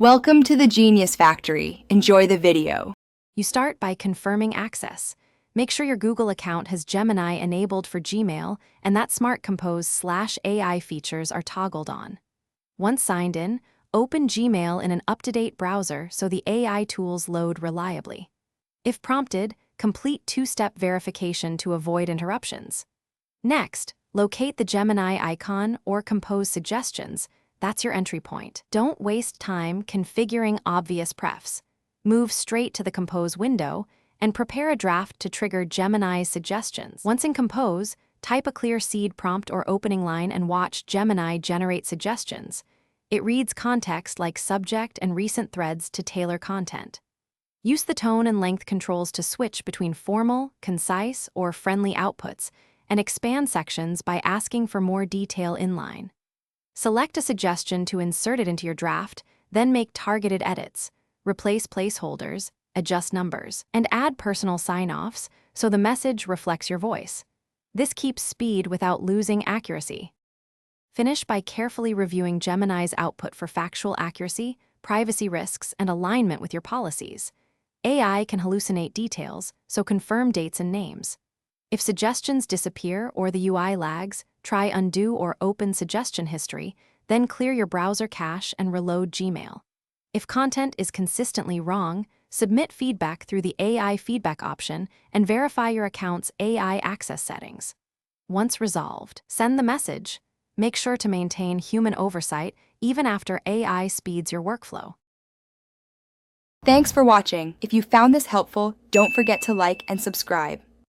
Welcome to the Genius Factory. Enjoy the video. You start by confirming access. Make sure your Google account has Gemini enabled for Gmail and that Smart Compose/AI features are toggled on. Once signed in, open Gmail in an up-to-date browser so the AI tools load reliably. If prompted, complete two-step verification to avoid interruptions. Next, locate the Gemini icon or Compose suggestions. That's your entry point. Don't waste time configuring obvious prefs. Move straight to the Compose window and prepare a draft to trigger Gemini's suggestions. Once in Compose, type a clear seed prompt or opening line and watch Gemini generate suggestions. It reads context like subject and recent threads to tailor content. Use the tone and length controls to switch between formal, concise, or friendly outputs, and expand sections by asking for more detail inline. Select a suggestion to insert it into your draft, then make targeted edits, replace placeholders, adjust numbers, and add personal sign-offs so the message reflects your voice. This keeps speed without losing accuracy. Finish by carefully reviewing Gemini's output for factual accuracy, privacy risks, and alignment with your policies. AI can hallucinate details, so confirm dates and names. If suggestions disappear or the UI lags, try undo or open suggestion history, then clear your browser cache and reload Gmail. If content is consistently wrong, submit feedback through the AI feedback option and verify your account's AI access settings. Once resolved, send the message. Make sure to maintain human oversight even after AI speeds your workflow. Thanks for watching. If you found this helpful, don't forget to like and subscribe.